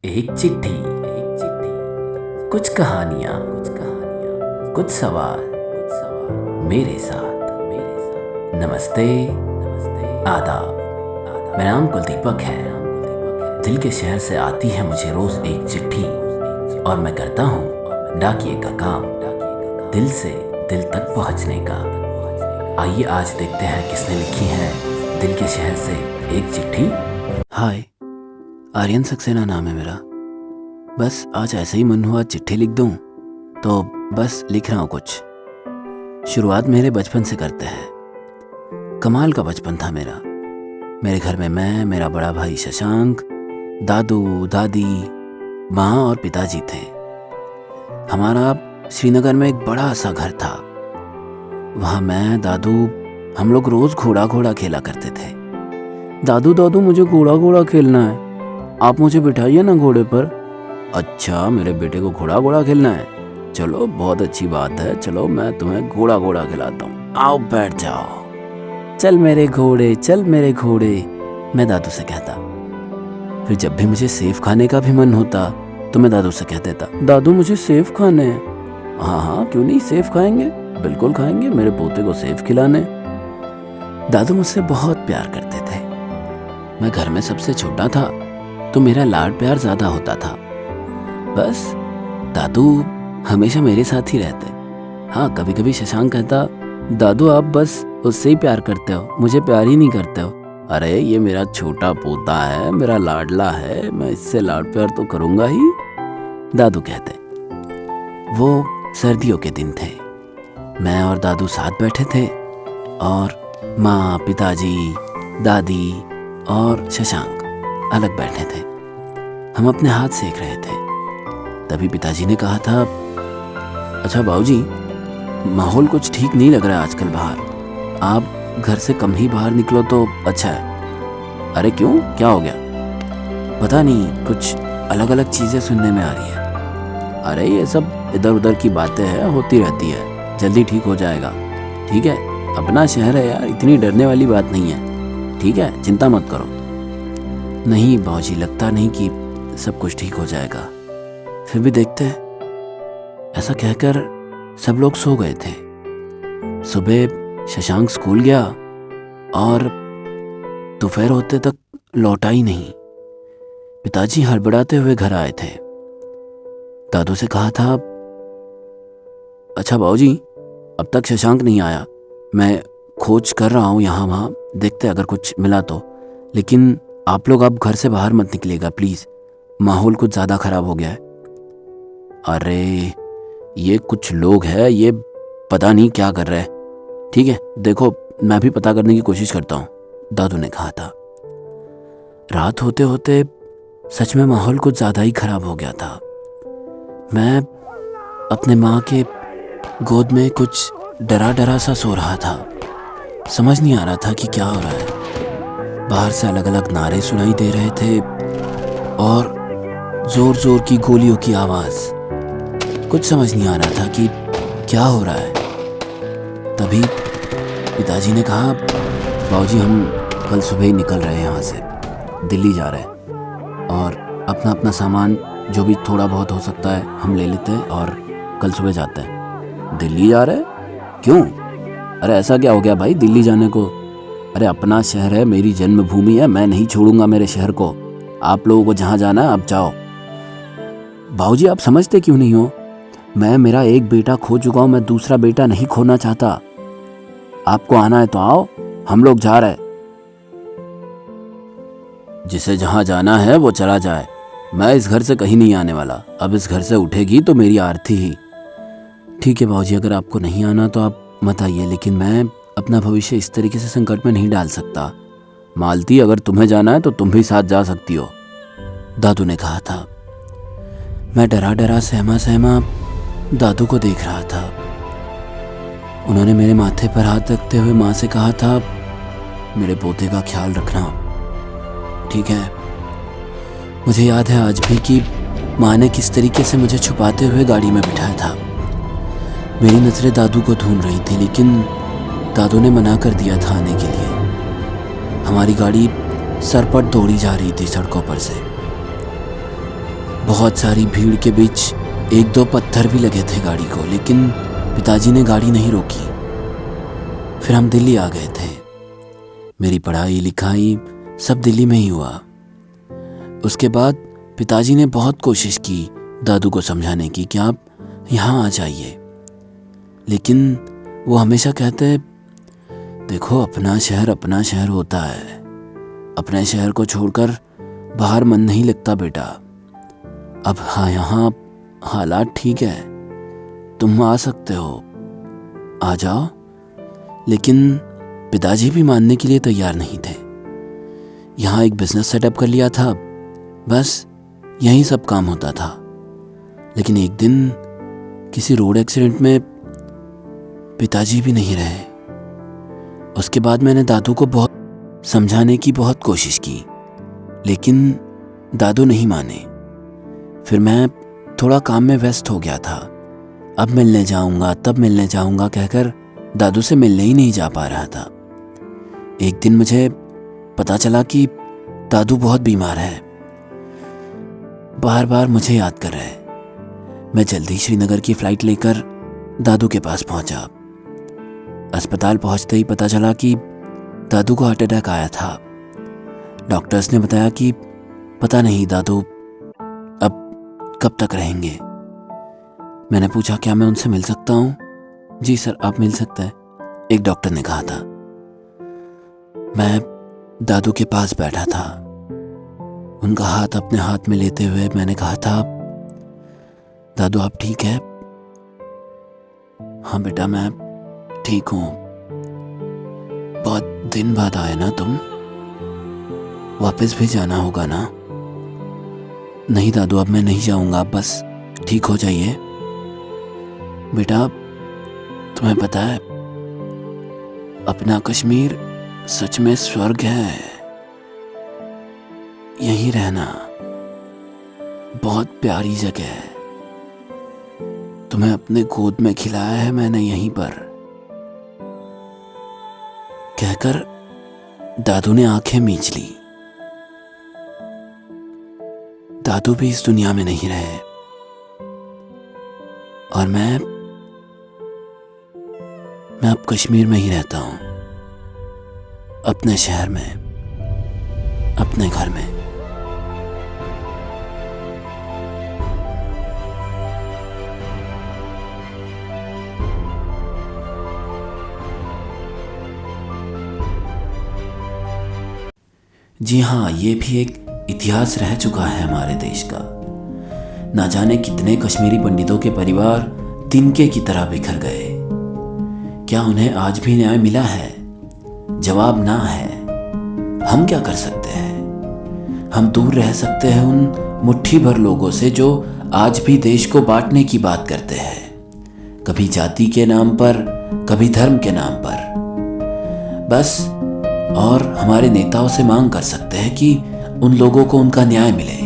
एक चिट्ठी, कुछ कहानियाँ, कुछ सवाल मेरे साथ। नमस्ते, आदाब। मेरा नाम कुलदीपक है। दिल के शहर से आती है मुझे रोज एक चिट्ठी, और मैं करता हूँ डाकिए का काम, दिल से दिल तक पहुँचने का। आइए आज देखते हैं किसने लिखी है दिल के शहर से एक चिट्ठी। हाय, आर्यन सक्सेना नाम है मेरा। बस आज ऐसे ही मन हुआ चिट्ठी लिख दूं, तो बस लिख रहा हूँ कुछ। शुरुआत मेरे बचपन से करते हैं। कमाल का बचपन था मेरा। मेरे घर में मैं, मेरा बड़ा भाई शशांक, दादू दादी, माँ और पिताजी थे। हमारा श्रीनगर में एक बड़ा सा घर था। वहाँ मैं, दादू, हम लोग रोज घोड़ा खेला करते थे। दादू मुझे घोड़ा खेलना है, आप मुझे बिठाइए ना घोड़े पर। अच्छा, मेरे बेटे को घोड़ा खेलना है, चलो बहुत अच्छी बात है, चलो मैं तुम्हें घोड़ा खिलाता हूँ, आओ बैठ जाओ। चल मेरे घोड़े, मैं दादू से कहता। फिर जब भी मुझे सेब खाने का भी मन होता तो मैं दादू से कह देता, दादू मुझे सेब खाने हैं। हाँ क्यों नहीं, सेब खाएंगे, बिल्कुल खाएंगे, मेरे पोते को सेब खिलाने। दादू मुझसे बहुत प्यार करते थे। मैं घर में सबसे छोटा था तो मेरा लाड प्यार ज्यादा होता था। बस दादू हमेशा मेरे साथ ही रहते। हाँ, कभी कभी शशांक कहता, दादू आप बस उससे ही प्यार करते हो, मुझे प्यार ही नहीं करते हो। अरे ये मेरा छोटा पोता है, मेरा लाडला है, मैं इससे लाड प्यार तो करूंगा ही, दादू कहते। वो सर्दियों के दिन थे। मैं और दादू साथ बैठे थे और माँ, पिताजी, दादी और शशांक अलग बैठे थे। हम अपने हाथ सेक रहे थे। तभी पिताजी ने कहा था, अच्छा बाबूजी, माहौल कुछ ठीक नहीं लग रहा है आजकल बाहर, आप घर से कम ही बाहर निकलो तो अच्छा है। अरे क्यों, क्या हो गया? पता नहीं, कुछ अलग अलग चीज़ें सुनने में आ रही है। अरे ये सब इधर उधर की बातें हैं, होती रहती है, जल्दी ठीक हो जाएगा। ठीक है, अपना शहर है यार, इतनी डरने वाली बात नहीं है, ठीक है, चिंता मत करो। नहीं बाबूजी, लगता नहीं कि सब कुछ ठीक हो जाएगा, फिर भी देखते हैं। ऐसा कहकर सब लोग सो गए थे। सुबह शशांक स्कूल गया और दोपहर होते तक लौटा ही नहीं। पिताजी हड़बड़ाते हुए घर आए थे। दादू से कहा था, अच्छा बाबूजी, अब तक शशांक नहीं आया, मैं खोज कर रहा हूँ यहाँ वहाँ, देखते अगर कुछ मिला तो, लेकिन आप लोग अब घर से बाहर मत निकलिएगा प्लीज, माहौल कुछ ज्यादा खराब हो गया है। अरे ये कुछ लोग हैं, ये पता नहीं क्या कर रहे हैं। ठीक है, देखो मैं भी पता करने की कोशिश करता हूँ, दादू ने कहा था। रात होते होते सच में माहौल कुछ ज्यादा ही खराब हो गया था। मैं अपने माँ के गोद में कुछ डरा सा सो रहा था। समझ नहीं आ रहा था कि क्या हो रहा है। बाहर से अलग अलग नारे सुनाई दे रहे थे और जोर की गोलियों की आवाज। कुछ समझ नहीं आ रहा था कि क्या हो रहा है। तभी पिताजी ने कहा, बाबूजी हम कल सुबह ही निकल रहे हैं यहाँ से, दिल्ली जा रहे हैं, और अपना अपना सामान जो भी थोड़ा बहुत हो सकता है हम ले लेते हैं और कल सुबह जाते हैं। दिल्ली जा रहे हैं? क्यों? अरे ऐसा क्या हो गया भाई दिल्ली जाने को? अरे अपना शहर है, मेरी जन्मभूमि है, मैं नहीं छोड़ूंगा मेरे शहर को। आप लोगों को जहाँ जाना है आप जाओ। बाबूजी आप समझते क्यों नहीं हो? मैं मेरा एक बेटा खो चुका हूँ, मैं दूसरा बेटा नहीं खोना चाहता। आपको आना है तो आओ, हम लोग जा रहे। जिसे जहाँ जाना है वो चला जाए, मैं इस घर से कहीं नहीं आने वाला। अब इस घर से उठेगी तो मेरी आरती ही। ठीक है बाबूजी, अगर आपको नहीं आना तो आप मत आइए, लेकिन मैं अपना भविष्य इस तरीके से संकट में नहीं डाल सकता। मालती, अगर तुम्हें जाना है तो तुम भी साथ जा सकती हो, दादू ने कहा था। मैं डरा सहमा दादू को देख रहा था। उन्होंने मेरे माथे पर हाथ रखते हुए माँ से कहा था, मेरे पोते का ख्याल रखना, ठीक है? मुझे याद है आज भी कि माँ ने किस तरीके से मुझे छुपाते हुए गाड़ी में बिठाया था। मेरी नजरें दादू को ढूंढ रही थी, लेकिन दादू ने मना कर दिया था आने के लिए। हमारी गाड़ी सरपट दौड़ी जा रही थी सड़कों पर से। बहुत सारी भीड़ के बीच 1-2 पत्थर भी लगे थे गाड़ी को, लेकिन पिताजी ने गाड़ी नहीं रोकी। फिर हम दिल्ली आ गए थे। मेरी पढ़ाई लिखाई सब दिल्ली में ही हुआ। उसके बाद पिताजी ने बहुत कोशिश की दादू को समझाने की कि आप यहाँ आ जाइए, लेकिन वो हमेशा कहते, देखो अपना शहर होता है, अपने शहर को छोड़कर बाहर मन नहीं लगता बेटा। अब हाँ, यहाँ हालात ठीक है, तुम आ सकते हो, आ जाओ। लेकिन पिताजी भी मानने के लिए तैयार नहीं थे। यहाँ एक बिजनेस सेटअप कर लिया था, बस यही सब काम होता था। लेकिन एक दिन किसी रोड एक्सीडेंट में पिताजी भी नहीं रहे। उसके बाद मैंने दादू को बहुत समझाने की बहुत कोशिश की, लेकिन दादू नहीं माने। फिर मैं थोड़ा काम में व्यस्त हो गया था। अब मिलने जाऊंगा, तब मिलने जाऊंगा कहकर दादू से मिलने ही नहीं जा पा रहा था। एक दिन मुझे पता चला कि दादू बहुत बीमार है, बार बार मुझे याद कर रहे। मैं जल्दी श्रीनगर की फ़्लाइट लेकर दादू के पास पहुंचा। अस्पताल पहुंचते ही पता चला कि दादू को हार्ट अटैक आया था। डॉक्टर्स ने बताया कि पता नहीं दादू अब कब तक रहेंगे। मैंने पूछा, क्या मैं उनसे मिल सकता हूँ? जी सर, आप मिल सकते हैं, एक डॉक्टर ने कहा था। मैं दादू के पास बैठा था। उनका हाथ अपने हाथ में लेते हुए मैंने कहा था, दादू आप ठीक है? हाँ बेटा, मैं ठीक हूँ। बहुत दिन बाद आए ना तुम, वापस भी जाना होगा ना? नहीं दादू, अब मैं नहीं जाऊंगा, आप बस ठीक हो जाइए। बेटा तुम्हें पता है, अपना कश्मीर सच में स्वर्ग है। यहीं रहना बहुत प्यारी जगह है। तुम्हें अपने गोद में खिलाया है मैंने यहीं पर। कहकर दादू ने आंखें मीच ली। दादू भी इस दुनिया में नहीं रहे और मैं अब कश्मीर में ही रहता हूं, अपने शहर में, अपने घर में। जी हाँ, ये भी एक इतिहास रह चुका है हमारे देश का। ना जाने कितने कश्मीरी पंडितों के परिवार तिनके की तरह बिखर गए। क्या उन्हें आज भी न्याय मिला है? जवाब ना है। हम क्या कर सकते हैं? हम दूर रह सकते हैं उन मुट्ठी भर लोगों से जो आज भी देश को बांटने की बात करते हैं, कभी जाति के नाम पर, कभी धर्म के नाम पर। बस और हमारे नेताओं से मांग कर सकते हैं कि उन लोगों को उनका न्याय मिले।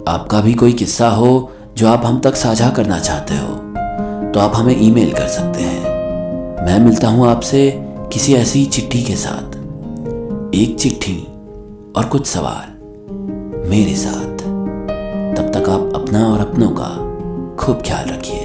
आपका भी कोई किस्सा हो जो आप हम तक साझा करना चाहते हो तो आप हमें ईमेल कर सकते हैं। मैं मिलता हूं आपसे किसी ऐसी चिट्ठी के साथ, एक चिट्ठी और कुछ सवाल मेरे साथ। तब तक आप अपना और अपनों का खूब ख्याल रखिए।